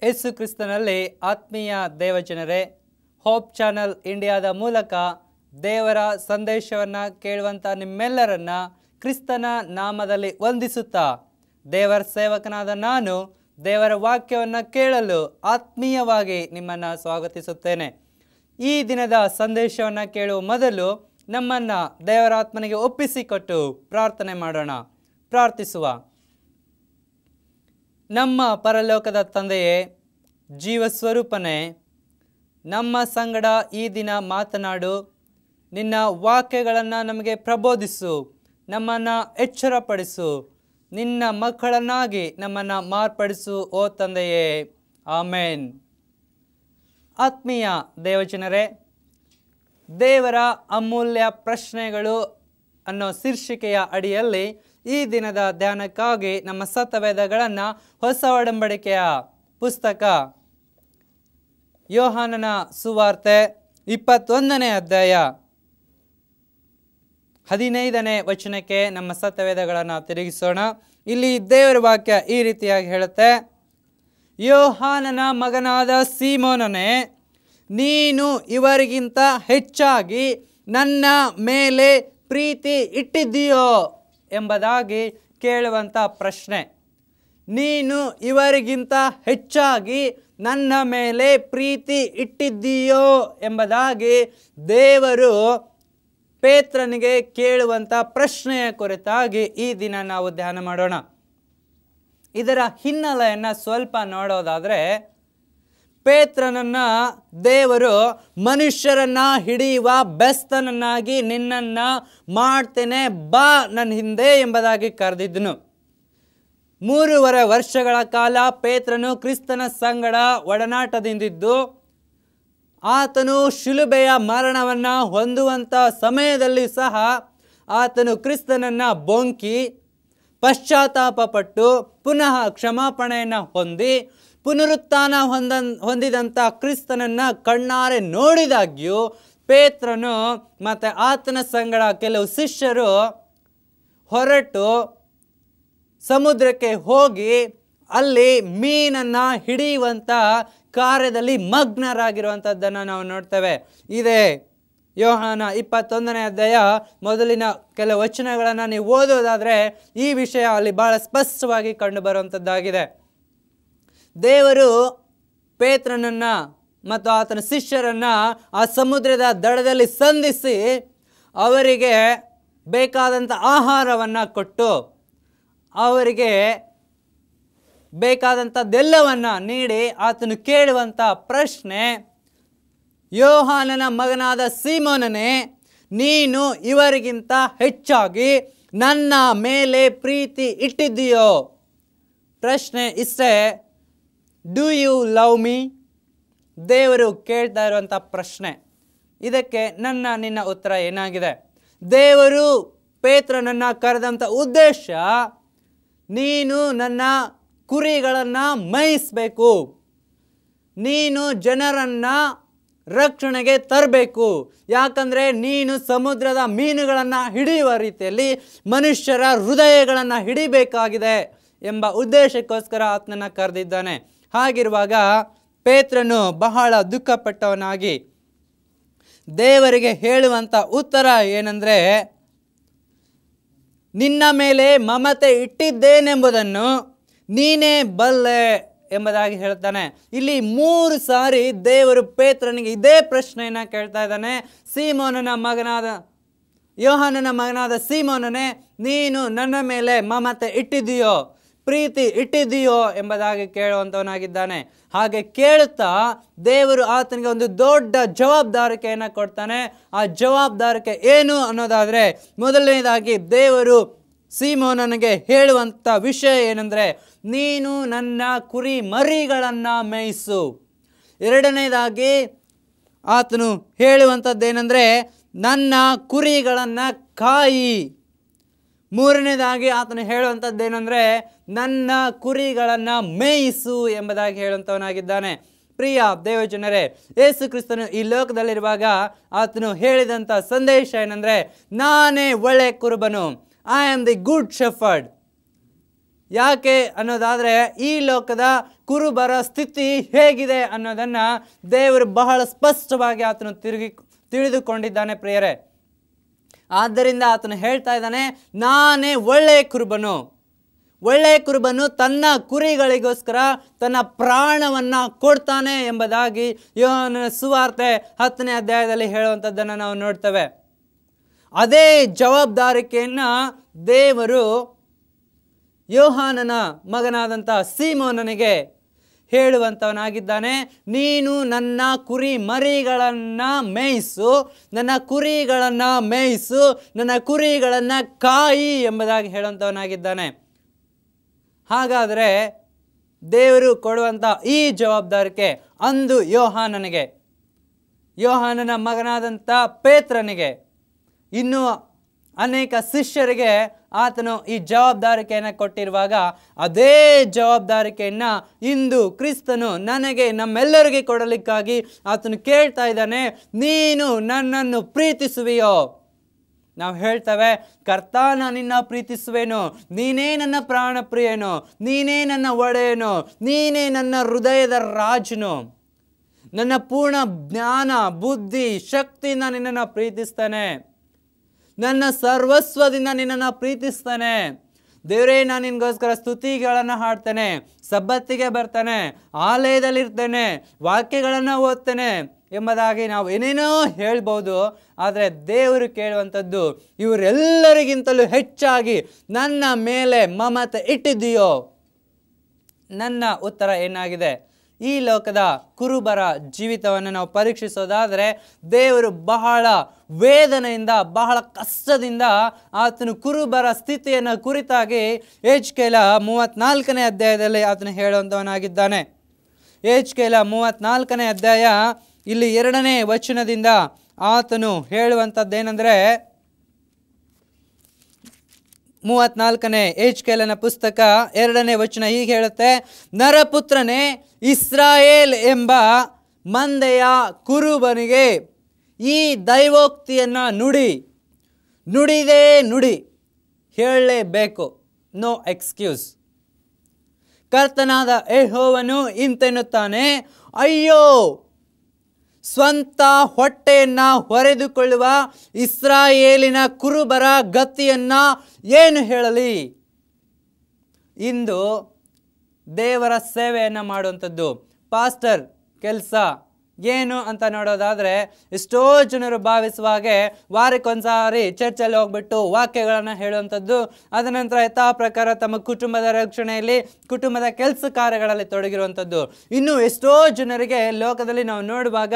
ಯೇಸು ಕ್ರಿಸ್ತನಲ್ಲಿ ಆತ್ಮೀಯ ದೇವಜನರೇ, ಹೋಪ್ ಚಾನಲ್ ಇಂಡಿಯಾದ ಮೂಲಕ ದೇವರ ಸಂದೇಶವನ್ನು ಕೇಳುವಂಥ ನಿಮ್ಮೆಲ್ಲರನ್ನ ಕ್ರಿಸ್ತನ ನಾಮದಲ್ಲಿ ವಂದಿಸುತ್ತಾ, ದೇವರ ಸೇವಕನಾದ ನಾನು ದೇವರ ವಾಕ್ಯವನ್ನು ಕೇಳಲು ಆತ್ಮೀಯವಾಗಿ ನಿಮ್ಮನ್ನು ಸ್ವಾಗತಿಸುತ್ತೇನೆ. ಈ ದಿನದ ಸಂದೇಶವನ್ನು ಕೇಳುವ ಮೊದಲು ನಮ್ಮನ್ನು ದೇವರಾತ್ಮನಿಗೆ ಒಪ್ಪಿಸಿಕೊಟ್ಟು ಪ್ರಾರ್ಥನೆ ಮಾಡೋಣ. ಪ್ರಾರ್ಥಿಸುವ. ನಮ್ಮ ಪರಲೋಕದ ತಂದೆಯೇ, ಜೀವಸ್ವರೂಪನೇ, ನಮ್ಮ ಸಂಗಡ ಈ ದಿನ ಮಾತನಾಡು. ನಿನ್ನ ವಾಕ್ಯಗಳನ್ನು ನಮಗೆ ಪ್ರಬೋಧಿಸು, ನಮ್ಮನ್ನು ಎಚ್ಚರಪಡಿಸು, ನಿನ್ನ ಮಕ್ಕಳನ್ನಾಗಿ ನಮ್ಮನ್ನು ಮಾರ್ಪಡಿಸು ಓ ತಂದೆಯೇ. ಆಮೇನ್. ಆತ್ಮೀಯ ದೇವಜನರೇ, ದೇವರ ಅಮೂಲ್ಯ ಪ್ರಶ್ನೆಗಳು ಅನ್ನೋ ಶೀರ್ಷಿಕೆಯ ಅಡಿಯಲ್ಲಿ ಈ ದಿನದ ಧ್ಯಾನಕ್ಕಾಗಿ ನಮ್ಮ ಸತ್ಯವೇದಗಳನ್ನು ಹೊಸ ಒಡಂಬಡಿಕೆಯ ಪುಸ್ತಕ ಯೋಹಾನನ ಸುವಾರ್ತೆ 21ನೇ ಅಧ್ಯಾಯ 15ನೇ ವಚನಕ್ಕೆ ನಮ್ಮ ಸತ್ಯವೇದಗಳನ್ನು ತಿರುಗಿಸೋಣ. ಇಲ್ಲಿ ದೇವರ ವಾಕ್ಯ ಈ ರೀತಿಯಾಗಿ ಹೇಳುತ್ತೆ: ಯೋಹಾನನ ಮಗನಾದ ಸೀಮೋನನೇ, ನೀನು ಇವರಿಗಿಂತ ಹೆಚ್ಚಾಗಿ ನನ್ನ ಮೇಲೆ ಪ್ರೀತಿ ಇಟ್ಟಿದ್ದೀಯೋ ಎಂಬುದಾಗಿ ಕೇಳುವಂಥ ಪ್ರಶ್ನೆ. ನೀನು ಇವರಿಗಿಂತ ಹೆಚ್ಚಾಗಿ ನನ್ನ ಮೇಲೆ ಪ್ರೀತಿ ಇಟ್ಟಿದ್ದೀಯೋ ಎಂಬುದಾಗಿ ದೇವರು ಪೇತ್ರನಿಗೆ ಕೇಳುವಂಥ ಪ್ರಶ್ನೆಯ ಕುರಿತಾಗಿ ಈ ದಿನ ನಾವು ಧ್ಯಾನ ಮಾಡೋಣ. ಇದರ ಹಿನ್ನೆಲೆಯನ್ನು ಸ್ವಲ್ಪ ನೋಡೋದಾದರೆ, ಪೇತ್ರನನ್ನ ದೇವರು ಮನುಷ್ಯರನ್ನ ಹಿಡಿಯುವ ಬೆಸ್ತನನ್ನಾಗಿ ನಿನ್ನನ್ನು ಮಾಡ್ತೇನೆ, ಬಾ ನನ್ನ ಹಿಂದೆ ಎಂಬುದಾಗಿ ಕರೆದಿದ್ದನು. 3.5 ವರ್ಷಗಳ ಕಾಲ ಪೇತ್ರನು ಕ್ರಿಸ್ತನ ಸಂಗಡ ಒಡನಾಟದಿಂದಿದ್ದು, ಆತನು ಶಿಲುಬೆಯ ಮರಣವನ್ನು ಹೊಂದುವಂಥ ಸಮಯದಲ್ಲಿ ಸಹ ಆತನು ಕ್ರಿಸ್ತನನ್ನು ಬೊಂಕಿ ಪಶ್ಚಾತ್ತಾಪಪಟ್ಟು ಪುನಃ ಕ್ಷಮಾಪಣೆಯನ್ನು ಹೊಂದಿ ಪುನರುತ್ಥಾನ ಹೊಂದಿದಂಥ ಕ್ರಿಸ್ತನನ್ನು ಕಣ್ಣಾರೆ ನೋಡಿದಾಗ್ಯೂ ಪೇತ್ರನು ಮತ್ತು ಆತನ ಸಂಗಡ ಕೆಲವು ಶಿಷ್ಯರು ಹೊರಟು ಸಮುದ್ರಕ್ಕೆ ಹೋಗಿ ಅಲ್ಲಿ ಮೀನನ್ನು ಹಿಡಿಯುವಂಥ ಕಾರ್ಯದಲ್ಲಿ ಮಗ್ನರಾಗಿರುವಂಥದ್ದನ್ನು ನಾವು ನೋಡ್ತೇವೆ. ಇದೇ ಯೋಹಾನ 21ನೇ ಅಧ್ಯಾಯ ಮೊದಲಿನ ಕೆಲವು ವಚನಗಳನ್ನು ನೀವು ಓದೋದಾದರೆ ಈ ವಿಷಯ ಅಲ್ಲಿ ಬಹಳ ಸ್ಪಷ್ಟವಾಗಿ ಕಂಡುಬರುವಂಥದ್ದಾಗಿದೆ. ದೇವರು ಪೇತ್ರನನ್ನು ಮತ್ತು ಆತನ ಶಿಷ್ಯರನ್ನು ಆ ಸಮುದ್ರದ ದಡದಲ್ಲಿ ಸಂಧಿಸಿ ಅವರಿಗೆ ಬೇಕಾದಂಥ ಆಹಾರವನ್ನು ಕೊಟ್ಟು ಅವರಿಗೆ ಬೇಕಾದಂಥದ್ದೆಲ್ಲವನ್ನು ನೀಡಿ ಆತನು ಕೇಳುವಂಥ ಪ್ರಶ್ನೆ: ಯೋಹಾನನ ಮಗನಾದ ಸೀಮೋನನೇ, ನೀನು ಇವರಿಗಿಂತ ಹೆಚ್ಚಾಗಿ ನನ್ನ ಮೇಲೆ ಪ್ರೀತಿ ಇಟ್ಟಿದ್ದೀಯೋ? ಪ್ರಶ್ನೆ ಇಷ್ಟೇ, ಡೂ ಯು ಲವ್ ಮೀ? ದೇವರು ಕೇಳ್ತಾ ಇರುವಂಥ ಪ್ರಶ್ನೆ. ಇದಕ್ಕೆ ನಿನ್ನ ಉತ್ತರ ಏನಾಗಿದೆ? ದೇವರು ಪೇತ್ರನನ್ನು ಕರೆದಂಥ ಉದ್ದೇಶ, ನೀನು ನನ್ನ ಕುರಿಗಳನ್ನು ಮೇಯಿಸಬೇಕು, ನೀನು ಜನರನ್ನು ರಕ್ಷಣೆಗೆ ತರಬೇಕು, ಯಾಕಂದರೆ ನೀನು ಸಮುದ್ರದ ಮೀನುಗಳನ್ನು ಹಿಡಿಯುವ ರೀತಿಯಲ್ಲಿ ಮನುಷ್ಯರ ಹೃದಯಗಳನ್ನು ಹಿಡಿಬೇಕಾಗಿದೆ ಎಂಬ ಉದ್ದೇಶಕ್ಕೋಸ್ಕರ ಆತನನ್ನು ಕರೆದಿದ್ದಾನೆ. ಹಾಗಿರುವಾಗ ಪೇತ್ರನು ಬಹಳ ದುಃಖಪಟ್ಟವನಾಗಿ ದೇವರಿಗೆ ಹೇಳುವಂಥ ಉತ್ತರ ಏನಂದರೆ, ನಿನ್ನ ಮೇಲೆ ಮಮತೆ ಇಟ್ಟಿದ್ದೇನೆಂಬುದನ್ನು ನೀನೇ ಬಲ್ಲೆ ಎಂಬುದಾಗಿ ಹೇಳ್ತಾನೆ. ಇಲ್ಲಿ 3 ಸಾರಿ ದೇವರು ಪೇತ್ರನಿಗೆ ಇದೇ ಪ್ರಶ್ನೆಯನ್ನು ಕೇಳ್ತಾ ಇದ್ದಾನೆ. ಯೋಹಾನನ ಮಗನಾದ ಸೀಮೋನನೇ, ನೀನು ನನ್ನ ಮೇಲೆ ಮಮತೆ ಇಟ್ಟಿದ್ದೀಯೋ, ಪ್ರೀತಿ ಇಟ್ಟಿದ್ದೀಯೋ ಎಂಬುದಾಗಿ ಕೇಳುವಂಥವನಾಗಿದ್ದಾನೆ. ಹಾಗೆ ಕೇಳುತ್ತಾ ದೇವರು ಆತನಿಗೆ ಒಂದು ದೊಡ್ಡ ಜವಾಬ್ದಾರಿಕೆಯನ್ನು ಕೊಡ್ತಾನೆ. ಆ ಜವಾಬ್ದಾರಿಕೆ ಏನು ಅನ್ನೋದಾದರೆ, ಮೊದಲನೇದಾಗಿ ದೇವರು ಸೀಮೋನನಿಗೆ ಹೇಳುವಂಥ ವಿಷಯ ಏನೆಂದರೆ, ನೀನು ನನ್ನ ಕುರಿ ಮರಿಗಳನ್ನು ಮೇಯಿಸು. ಎರಡನೇದಾಗಿ ಆತನು ಹೇಳುವಂಥದ್ದೇನೆಂದರೆ, ನನ್ನ ಕುರಿಗಳನ್ನು ಕಾಯಿ. ಮೂರನೇದಾಗಿ ಆತನು ಹೇಳುವಂಥದ್ದೇನೆಂದರೆ, ನನ್ನ ಕುರಿಗಳನ್ನು ಮೇಯಿಸು ಎಂಬುದಾಗಿ ಹೇಳುವಂಥವನಾಗಿದ್ದಾನೆ. ಪ್ರಿಯ ದೇವಜನರೇ, ಯೇಸು ಕ್ರಿಸ್ತನು ಈ ಲೋಕದಲ್ಲಿರುವಾಗ ಆತನು ಹೇಳಿದಂಥ ಸಂದೇಶ ಏನೆಂದರೆ, ನಾನೇ ಒಳ್ಳೆಯ ಕುರುಬನು, I am the good shepherd. ಯಾಕೆ ಅನ್ನೋದಾದರೆ ಈ ಲೋಕದ ಕುರುಬರ ಸ್ಥಿತಿ ಹೇಗಿದೆ ಅನ್ನೋದನ್ನು ದೇವರು ಬಹಳ ಸ್ಪಷ್ಟವಾಗಿ ಆತನು ತಿಳಿದುಕೊಂಡಿದ್ದಾನೆ ಪ್ರಿಯರೇ. ಆದ್ದರಿಂದ ಆತನು ಹೇಳ್ತಾ ಇದ್ದಾನೆ, ನಾನೇ ಒಳ್ಳೆಯ ಕುರುಬನು. ಒಳ್ಳೆಯ ಕುರುಬನು ತನ್ನ ಕುರಿಗಳಿಗೋಸ್ಕರ ತನ್ನ ಪ್ರಾಣವನ್ನು ಕೊಡ್ತಾನೆ ಎಂಬುದಾಗಿ ಯೋಹಾನನ ಸುವಾರ್ತೆ 10ನೇ ಅಧ್ಯಾಯದಲ್ಲಿ ಹೇಳುವಂಥದ್ದನ್ನು ನಾವು ನೋಡ್ತೇವೆ. ಅದೇ ಜವಾಬ್ದಾರಿಕೆಯನ್ನು ದೇವರು ಯೋಹಾನನ ಮಗನಾದಂಥ ಸೀಮೋನನಿಗೆ ಹೇಳುವಂಥವನಾಗಿದ್ದಾನೆ. ನೀನು ನನ್ನ ಕುರಿ ಮರಿಗಳನ್ನು ಮೇಯಿಸು, ನನ್ನ ಕುರಿಗಳನ್ನು ಮೇಯಿಸು, ನನ್ನ ಕುರಿಗಳನ್ನು ಕಾಯಿ ಎಂಬುದಾಗಿ ಹೇಳುವಂಥವನಾಗಿದ್ದಾನೆ. ಹಾಗಾದರೆ ದೇವರು ಕೊಡುವಂಥ ಈ ಜವಾಬ್ದಾರಿಕೆ ಅಂದು ಯೋಹಾನನ ಮಗನಾದಂಥ ಪೇತ್ರನಿಗೆ, ಇನ್ನೂ ಅನೇಕ ಶಿಷ್ಯರಿಗೆ ಆತನು ಈ ಜವಾಬ್ದಾರಿಕೆಯನ್ನು ಕೊಟ್ಟಿರುವಾಗ, ಅದೇ ಜವಾಬ್ದಾರಿಕೆಯನ್ನು ಇಂದು ಕ್ರಿಸ್ತನು ನನಗೆ, ನಮ್ಮೆಲ್ಲರಿಗೆ ಕೊಡಲಿಕ್ಕಾಗಿ ಆತನು ಕೇಳ್ತಾ ಇದ್ದಾನೆ, ನೀನು ನನ್ನನ್ನು ಪ್ರೀತಿಸುವೆಯೋ? ನಾವು ಹೇಳ್ತೇವೆ, ಕರ್ತಾನ ನಿನ್ನ ಪ್ರೀತಿಸುವೆನು, ನೀನೇ ನನ್ನ ಪ್ರಾಣ ಪ್ರಿಯನು, ನೀನೇ ನನ್ನ ಒಡೆಯನು, ನೀನೇ ನನ್ನ ಹೃದಯದ ರಾಜನು, ನನ್ನ ಪೂರ್ಣ ಜ್ಞಾನ ಬುದ್ಧಿ ಶಕ್ತಿಯಿಂದ ನಿನ್ನನ್ನು ಪ್ರೀತಿಸ್ತಾನೆ, ನನ್ನ ಸರ್ವಸ್ವದಿಂದ ನಿನ್ನನ್ನು ಪ್ರೀತಿಸ್ತಾನೆ. ದೇವರೇ, ನಾನು ನಿನಗೋಸ್ಕರ ಸ್ತುತಿಗಳನ್ನು ಹಾಡ್ತೇನೆ, ಸಬ್ಬತ್ತಿಗೆ ಬರ್ತಾನೆ, ಆಲಯದಲ್ಲಿರ್ತೇನೆ, ವಾಕ್ಯಗಳನ್ನು ಓದ್ತೇನೆ ಎಂಬುದಾಗಿ ನಾವು ಏನೇನೋ ಹೇಳ್ಬೋದು. ಆದರೆ ದೇವರು ಕೇಳುವಂಥದ್ದು, ಇವರೆಲ್ಲರಿಗಿಂತಲೂ ಹೆಚ್ಚಾಗಿ ನನ್ನ ಮೇಲೆ ಮಮತೆ ಇಟ್ಟಿದ್ದೀಯೋ? ನನ್ನ ಉತ್ತರ ಏನಾಗಿದೆ? ಈ ಲೋಕದ ಕುರುಬರ ಜೀವಿತವನ್ನು ನಾವು ಪರೀಕ್ಷಿಸೋದಾದರೆ, ದೇವರು ಬಹಳ ವೇದನೆಯಿಂದ, ಬಹಳ ಕಷ್ಟದಿಂದ ಆತನು ಕುರುಬರ ಸ್ಥಿತಿಯನ್ನು ಕುರಿತಾಗಿ ಯೆಹೆಜ್ಕೇಲ 34ನೇ ಅಧ್ಯಾಯದಲ್ಲಿ ಆತನು ಹೇಳುವಂಥವನಾಗಿದ್ದಾನೆ. ಯೆಹೆಜ್ಕೇಲ 34ನೇ ಅಧ್ಯಾಯ ಇಲ್ಲಿ 2ನೇ ವಚನದಿಂದ ಆತನು ಹೇಳುವಂಥದ್ದೇನೆಂದರೆ, 34ನೇ ಯೆಹೆಜ್ಕೇಲನ ಪುಸ್ತಕ 2ನೇ ವಚನ ಹೀಗೆ ಹೇಳುತ್ತೆ, ನರಪುತ್ರನೇ, ಇಸ್ರಾಯೇಲ್ ಎಂಬ ಮಂದೆಯ ಕುರುಬನಿಗೆ ಈ ದೈವೋಕ್ತಿಯನ್ನು ನುಡಿದೇ ನುಡಿ, ಹೇಳಲೇಬೇಕು, ನೋ ಎಕ್ಸ್ಕ್ಯೂಸ್. ಕರ್ತನಾದ ಯೆಹೋವನು ಇಂತೆನ್ನುತ್ತಾನೆ, ಅಯ್ಯೋ, ಸ್ವಂತ ಹೊಟ್ಟೆಯನ್ನು ಹೊರೆದುಕೊಳ್ಳುವ ಇಸ್ರಾಯೇಲಿನ ಕುರುಬರ ಗತಿಯನ್ನು ಏನು ಹೇಳಲಿ? ಇಂದು ದೇವರ ಸೇವೆಯನ್ನು ಮಾಡುವಂಥದ್ದು ಪಾಸ್ಟರ್ ಕೆಲಸ ಏನು ಅಂತ ನೋಡೋದಾದರೆ, ಎಷ್ಟೋ ಜನರು ಭಾವಿಸುವ ಹಾಗೆ ವಾರಕ್ಕೊಂದ್ಸಾರಿ ಚರ್ಚಲ್ಲಿ ಹೋಗ್ಬಿಟ್ಟು ವಾಕ್ಯಗಳನ್ನು ಹೇಳುವಂಥದ್ದು, ಅದ ನಂತರ ಯಥಾ ಪ್ರಕಾರ ತಮ್ಮ ಕುಟುಂಬದ ರಕ್ಷಣೆಯಲ್ಲಿ, ಕುಟುಂಬದ ಕೆಲಸ ಕಾರ್ಯಗಳಲ್ಲಿ ತೊಡಗಿರುವಂಥದ್ದು. ಇನ್ನು ಎಷ್ಟೋ ಜನರಿಗೆ ಲೋಕದಲ್ಲಿ ನಾವು ನೋಡುವಾಗ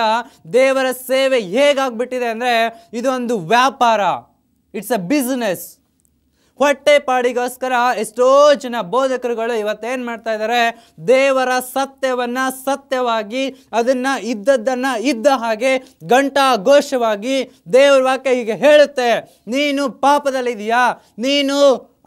ದೇವರ ಸೇವೆ ಹೇಗಾಗ್ಬಿಟ್ಟಿದೆ ಅಂದರೆ, ಇದೊಂದು ವ್ಯಾಪಾರ, ಇಟ್ಸ್ ಅ ಬಿಸ್ನೆಸ್. ಹೊಟ್ಟೆ ಪಾಡಿಗೋಸ್ಕರ ಎಷ್ಟೋ ಜನ ಬೋಧಕರುಗಳು ಇವತ್ತೇನು ಮಾಡ್ತಾ ಇದ್ದಾರೆ, ದೇವರ ಸತ್ಯವನ್ನು ಸತ್ಯವಾಗಿ, ಅದನ್ನು ಇದ್ದದ್ದನ್ನು ಇದ್ದ ಹಾಗೆ ಘಂಟಾಘೋಷವಾಗಿ ದೇವರ ವಾಕ್ಯ ಹೀಗೆ ಹೇಳುತ್ತೆ, ನೀನು ಪಾಪದಲ್ಲಿದೆಯಾ, ನೀನು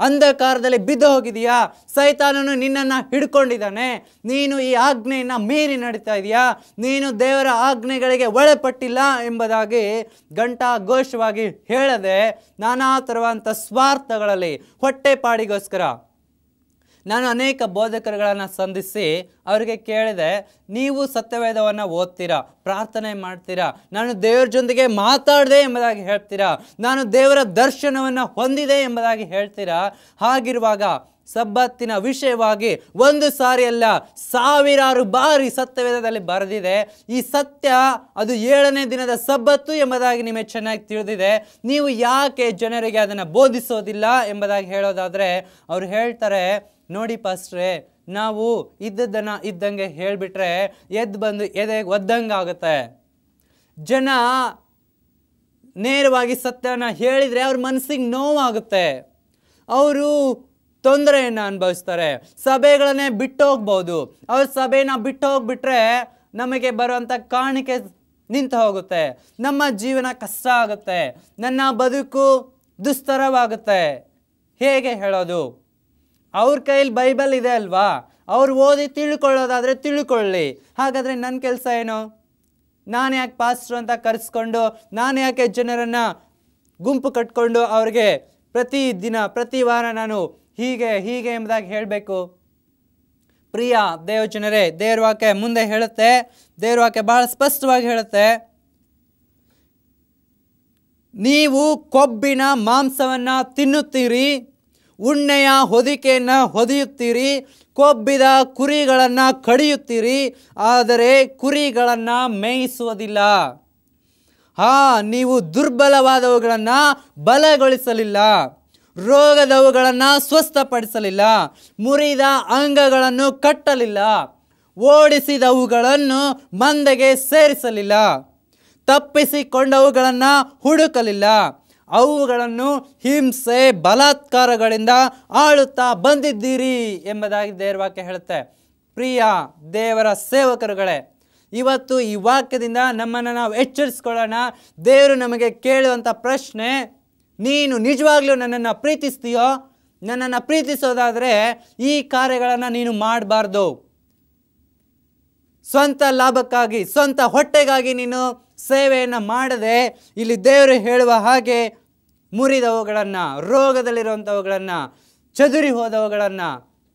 ಅಂಧಕಾರದಲ್ಲಿ ಬಿದ್ದು ಹೋಗಿದೆಯಾ, ಸೈತಾನನು ನಿನ್ನನ್ನು ಹಿಡ್ಕೊಂಡಿದ್ದಾನೆ, ನೀನು ಈ ಆಜ್ಞೆಯನ್ನು ಮೀರಿ ನಡೀತಾ ಇದೆಯಾ, ನೀನು ದೇವರ ಆಜ್ಞೆಗಳಿಗೆ ಒಳಪಟ್ಟಿಲ್ಲ ಎಂಬುದಾಗಿ ಘಂಟಾಘೋಷವಾಗಿ ಹೇಳದೆ ನಾನಾ ಥರವಂಥ ಸ್ವಾರ್ಥಗಳಲ್ಲಿ ಹೊಟ್ಟೆಪಾಡಿಗೋಸ್ಕರ ನಾನು ಅನೇಕ ಬೋಧಕರುಗಳನ್ನು ಸಂಧಿಸಿ ಅವರಿಗೆ ಕೇಳಿದೆ, ನೀವು ಸತ್ಯವೇದವನ್ನು ಓದ್ತೀರಾ, ಪ್ರಾರ್ಥನೆ ಮಾಡ್ತೀರಾ, ನಾನು ದೇವರ ಜೊತೆಗೆ ಮಾತಾಡಿದೆ ಎಂಬುದಾಗಿ ಹೇಳ್ತೀರಾ, ನಾನು ದೇವರ ದರ್ಶನವನ್ನು ಹೊಂದಿದೆ ಎಂಬುದಾಗಿ ಹೇಳ್ತೀರಾ, ಹಾಗಿರುವಾಗ ಸಬ್ಬತ್ತಿನ ವಿಷಯವಾಗಿ ಒಂದು ಸಾರಿ ಅಲ್ಲ, ಸಾವಿರಾರು ಬಾರಿ ಸತ್ಯವೇದದಲ್ಲಿ ಬರೆದಿದೆ. ಈ ಸತ್ಯ ಅದು 7ನೇ ದಿನದ ಸಬ್ಬತ್ತು ಎಂಬುದಾಗಿ ನಿಮಗೆ ಚೆನ್ನಾಗಿ ತಿಳಿದಿದೆ, ನೀವು ಯಾಕೆ ಜನರಿಗೆ ಅದನ್ನು ಬೋಧಿಸೋದಿಲ್ಲ ಎಂಬುದಾಗಿ ಹೇಳೋದಾದರೆ ಅವರು ಹೇಳ್ತಾರೆ, ನೋಡಿ ಪಾಸ್ಟ್ರೇ, ನಾವು ಇದ್ದದ್ದನ್ನು ಇದ್ದಂಗೆ ಹೇಳಿಬಿಟ್ರೆ ಎದ್ದು ಬಂದು ಎದೆಗೆ ಒದ್ದಂಗೆ ಆಗುತ್ತೆ. ಜನ ನೇರವಾಗಿ ಸತ್ಯನ ಹೇಳಿದರೆ ಅವ್ರ ಮನಸ್ಸಿಗೆ ನೋವಾಗುತ್ತೆ, ಅವರು ತೊಂದರೆಯನ್ನು ಅನುಭವಿಸ್ತಾರೆ, ಸಭೆಗಳನ್ನೇ ಬಿಟ್ಟು ಹೋಗ್ಬೋದು. ಅವ್ರ ಸಭೆನ ಬಿಟ್ಟು ಹೋಗ್ಬಿಟ್ರೆ ನಮಗೆ ಬರುವಂಥ ಕಾಣಿಕೆ ನಿಂತು ಹೋಗುತ್ತೆ, ನಮ್ಮ ಜೀವನ ಕಷ್ಟ ಆಗುತ್ತೆ, ನನ್ನ ಬದುಕು ದುಸ್ತರವಾಗುತ್ತೆ. ಹೇಗೆ ಹೇಳೋದು? ಅವ್ರ ಕೈಯಲ್ಲಿ ಬೈಬಲ್ ಇದೆ ಅಲ್ವಾ, ಅವ್ರು ಓದಿ ತಿಳ್ಕೊಳ್ಳೋದಾದರೆ ತಿಳ್ಕೊಳ್ಳಿ. ಹಾಗಾದರೆ ನನ್ನ ಕೆಲಸ ಏನು? ನಾನು ಯಾಕೆ ಪಾಸ್ಟ್ರು ಅಂತ ಕರೆಸ್ಕೊಂಡು, ನಾನು ಯಾಕೆ ಜನರನ್ನು ಗುಂಪು ಕಟ್ಕೊಂಡು ಅವ್ರಿಗೆ ಪ್ರತಿ ವಾರ ನಾನು ಹೀಗೆ ಹೀಗೆ ಎಂಬುದಾಗಿ ಹೇಳಬೇಕು. ಪ್ರಿಯ ದೇವಜನರೇ, ದೇವ್ರ ವಾಕ್ಯ ಮುಂದೆ ಹೇಳುತ್ತೆ, ದೇವ್ರ ವಾಕ್ಯ ಬಹಳ ಸ್ಪಷ್ಟವಾಗಿ ಹೇಳುತ್ತೆ, ನೀವು ಕೊಬ್ಬಿನ ಮಾಂಸವನ್ನು ತಿನ್ನುತ್ತೀರಿ, ಉಣ್ಣೆಯ ಹೊದಿಕೆಯನ್ನು ಹೊದೆಯುತ್ತೀರಿ, ಕೊಬ್ಬಿದ ಕುರಿಗಳನ್ನು ಕಡಿಯುತ್ತೀರಿ, ಆದರೆ ಕುರಿಗಳನ್ನು ಮೇಯಿಸುವುದಿಲ್ಲ. ನೀವು ದುರ್ಬಲವಾದವುಗಳನ್ನು ಬಲಗೊಳಿಸಲಿಲ್ಲ, ರೋಗದವುಗಳನ್ನು ಸ್ವಸ್ಥಪಡಿಸಲಿಲ್ಲ, ಮುರಿದ ಅಂಗಗಳನ್ನು ಕಟ್ಟಲಿಲ್ಲ, ಓಡಿಸಿದವುಗಳನ್ನು ಮಂದೆಗೆ ಸೇರಿಸಲಿಲ್ಲ, ತಪ್ಪಿಸಿಕೊಂಡವುಗಳನ್ನು ಹುಡುಕಲಿಲ್ಲ, ಅವುಗಳನ್ನು ಹಿಂಸೆ ಬಲಾತ್ಕಾರಗಳಿಂದ ಆಳುತ್ತಾ ಬಂದಿದ್ದೀರಿ ಎಂಬುದಾಗಿ ದೇವರ ವಾಕ್ಯ ಹೇಳುತ್ತೆ. ಪ್ರಿಯ ದೇವರ ಸೇವಕರುಗಳೇ, ಇವತ್ತು ಈ ವಾಕ್ಯದಿಂದ ನಮ್ಮನ್ನು ನಾವು ಎಚ್ಚರಿಸ್ಕೊಳ್ಳೋಣ. ದೇವರು ನಮಗೆ ಕೇಳುವಂಥ ಪ್ರಶ್ನೆ, ನೀನು ನಿಜವಾಗ್ಲೂ ನನ್ನನ್ನು ಪ್ರೀತಿಸ್ತೀಯೋ? ನನ್ನನ್ನು ಪ್ರೀತಿಸೋದಾದರೆ ಈ ಕಾರ್ಯಗಳನ್ನು ನೀನು ಮಾಡಬಾರ್ದು. ಸ್ವಂತ ಲಾಭಕ್ಕಾಗಿ, ಸ್ವಂತ ಹೊಟ್ಟೆಗಾಗಿ ನೀನು ಸೇವೆಯನ್ನು ಮಾಡದೆ, ಇಲ್ಲಿ ದೇವರು ಹೇಳುವ ಹಾಗೆ ಮುರಿದವುಗಳನ್ನು, ರೋಗದಲ್ಲಿರುವಂಥವುಗಳನ್ನು, ಚದುರಿ ಹೋದವುಗಳನ್ನು,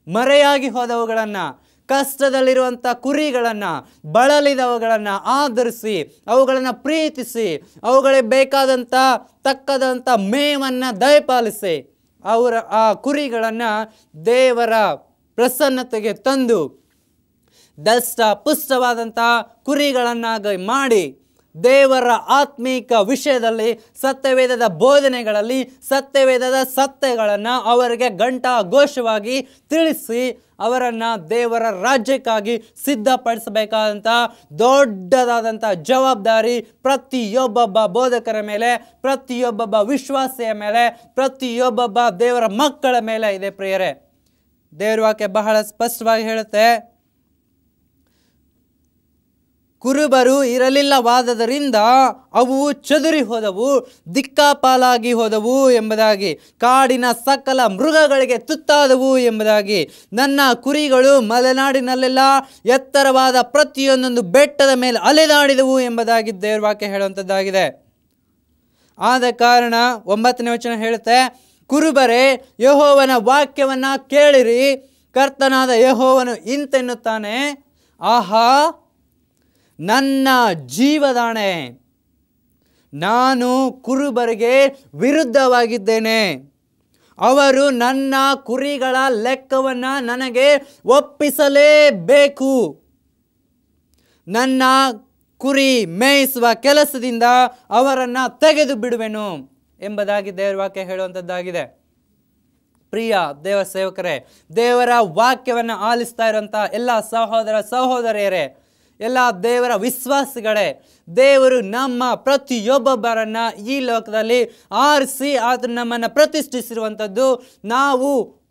ಮರೆಯಾಗಿ ಹೋದವುಗಳನ್ನು, ಕಷ್ಟದಲ್ಲಿರುವಂಥ ಕುರಿಗಳನ್ನು, ಬಳಲಿದವುಗಳನ್ನು ಆಧರಿಸಿ, ಅವುಗಳನ್ನು ಪ್ರೀತಿಸಿ, ಅವುಗಳಿಗೆ ಬೇಕಾದಂಥ ತಕ್ಕದಂಥ ಮೇವನ್ನು ದಯಪಾಲಿಸಿ, ಆ ಕುರಿಗಳನ್ನು ದೇವರ ಪ್ರಸನ್ನತೆಗೆ ತಂದು ದಷ್ಟ ಪುಷ್ಟವಾದಂಥ ಕುರಿಗಳನ್ನಾಗಿ ಮಾಡಿ, ದೇವರ ಆತ್ಮೀಕ ವಿಷಯದಲ್ಲಿ, ಸತ್ಯವೇದದ ಬೋಧನೆಗಳಲ್ಲಿ, ಸತ್ಯವೇದದ ಸತ್ಯಗಳನ್ನು ಅವರಿಗೆ ಘಂಟಾಘೋಷವಾಗಿ ತಿಳಿಸಿ, ಅವರನ್ನು ದೇವರ ರಾಜ್ಯಕ್ಕಾಗಿ ಸಿದ್ಧಪಡಿಸಬೇಕಾದಂಥ ದೊಡ್ಡದಾದಂಥ ಜವಾಬ್ದಾರಿ ಪ್ರತಿಯೊಬ್ಬೊಬ್ಬ ಬೋಧಕರ ಮೇಲೆ, ಪ್ರತಿಯೊಬ್ಬೊಬ್ಬ ವಿಶ್ವಾಸಿಯ ಮೇಲೆ, ಪ್ರತಿಯೊಬ್ಬೊಬ್ಬ ದೇವರ ಮಕ್ಕಳ ಮೇಲೆ ಇದೆ. ಪ್ರಿಯರೇ, ದೇವರ ವಾಕ್ಯ ಬಹಳ ಸ್ಪಷ್ಟವಾಗಿ ಹೇಳುತ್ತೆ, ಕುರುಬರು ಇರಲಿಲ್ಲವಾದ್ದರಿಂದ ಅವು ಚದುರಿ ಹೋದವು, ದಿಕ್ಕಾಪಾಲಾಗಿ ಹೋದವು ಎಂಬುದಾಗಿ, ಕಾಡಿನ ಸಕಲ ಮೃಗಗಳಿಗೆ ತುತ್ತಾದವು ಎಂಬುದಾಗಿ, ನನ್ನ ಕುರಿಗಳು ಮಲೆನಾಡಿನಲ್ಲೆಲ್ಲ ಎತ್ತರವಾದ ಪ್ರತಿಯೊಂದೊಂದು ಬೆಟ್ಟದ ಮೇಲೆ ಅಲೆದಾಡಿದವು ಎಂಬುದಾಗಿ ದೇವರ ವಾಕ್ಯ ಹೇಳುವಂಥದ್ದಾಗಿದೆ. ಆದ ಕಾರಣ 9ನೇ ವಚನ ಹೇಳುತ್ತೆ, ಕುರುಬರೇ, ಯೆಹೋವನ ವಾಕ್ಯವನ್ನು ಕೇಳಿರಿ, ಕರ್ತನಾದ ಯೆಹೋವನು ಇಂತೆನ್ನುತ್ತಾನೆ, ಆಹಾ, ನನ್ನ ಜೀವದಾಣೆ, ನಾನು ಕುರುಬರಿಗೆ ವಿರುದ್ಧವಾಗಿದ್ದೇನೆ. ಅವರು ನನ್ನ ಕುರಿಗಳ ಲೆಕ್ಕವನ್ನು ನನಗೆ ಒಪ್ಪಿಸಲೇಬೇಕು. ನನ್ನ ಕುರಿ ಮೇಯಿಸುವ ಕೆಲಸದಿಂದ ಅವರನ್ನು ತೆಗೆದು ಬಿಡುವೆನು ಎಂಬುದಾಗಿ ದೇವರ ವಾಕ್ಯ ಹೇಳುವಂಥದ್ದಾಗಿದೆ. ಪ್ರಿಯ ದೇವ ಸೇವಕರೇ, ದೇವರ ವಾಕ್ಯವನ್ನು ಆಲಿಸ್ತಾ ಇರುವಂಥ ಎಲ್ಲ ಸಹೋದರ ಸಹೋದರಿಯರೇ, ಎಲ್ಲ ದೇವರ ವಿಶ್ವಾಸಿಗಳೇ, ದೇವರು ನಮ್ಮ ಪ್ರತಿಯೊಬ್ಬೊಬ್ಬರನ್ನು ಈ ಲೋಕದಲ್ಲಿ ಆರಿಸಿ ಆತನು ನಮ್ಮನ್ನು ಪ್ರತಿಷ್ಠಿಸಿರುವಂಥದ್ದು, ನಾವು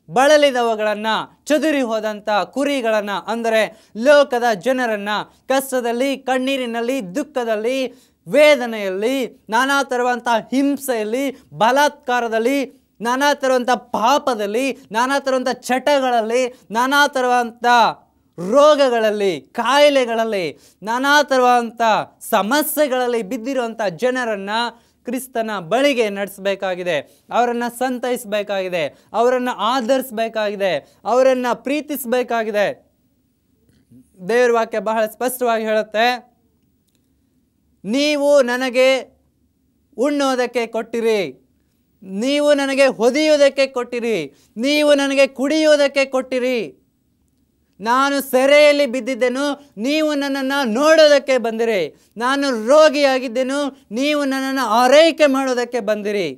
ಬಳಲಿದವುಗಳನ್ನು, ಚದುರಿ ಹೋದಂಥ ಕುರಿಗಳನ್ನು, ಅಂದರೆ ಲೋಕದ ಜನರನ್ನು ಕಷ್ಟದಲ್ಲಿ, ಕಣ್ಣೀರಿನಲ್ಲಿ, ದುಃಖದಲ್ಲಿ, ವೇದನೆಯಲ್ಲಿ, ನಾನಾ ಥರವಂಥ ಹಿಂಸೆಯಲ್ಲಿ, ಬಲಾತ್ಕಾರದಲ್ಲಿ, ನಾನಾ ಥರವಂಥ ಪಾಪದಲ್ಲಿ, ನಾನಾ ಥರವಂಥ ಚಟಗಳಲ್ಲಿ, ನಾನಾ ಥರವಂಥ ರೋಗಗಳಲ್ಲಿ, ಕಾಯಿಲೆಗಳಲ್ಲಿ, ನಾನಾ ಥರವಂಥ ಸಮಸ್ಯೆಗಳಲ್ಲಿ ಬಿದ್ದಿರುವಂಥ ಜನರನ್ನು ಕ್ರಿಸ್ತನ ಬಳಿಗೆ ನಡೆಸಬೇಕಾಗಿದೆ. ಅವರನ್ನು ಸಂತೈಸಬೇಕಾಗಿದೆ, ಅವರನ್ನು ಆಧರಿಸಬೇಕಾಗಿದೆ, ಅವರನ್ನು ಪ್ರೀತಿಸಬೇಕಾಗಿದೆ. ದೇವರ ವಾಕ್ಯ ಬಹಳ ಸ್ಪಷ್ಟವಾಗಿ ಹೇಳುತ್ತೆ, ನೀವು ನನಗೆ ಉಣ್ಣೋದಕ್ಕೆ ಕೊಟ್ಟಿರಿ, ನೀವು ನನಗೆ ಹೊದೆಯುವುದಕ್ಕೆ ಕೊಟ್ಟಿರಿ, ನೀವು ನನಗೆ ಕುಡಿಯುವುದಕ್ಕೆ ಕೊಟ್ಟಿರಿ. ನಾನು ಸೆರೆಯಲ್ಲಿ ಬಿದ್ದಿದ್ದೆನು, ನೀವು ನನ್ನನ್ನು ನೋಡೋದಕ್ಕೆ ಬಂದಿರಿ. ನಾನು ರೋಗಿಯಾಗಿದ್ದೆನು, ನೀವು ನನ್ನನ್ನು ಆರೈಕೆ ಮಾಡೋದಕ್ಕೆ ಬಂದಿರಿ.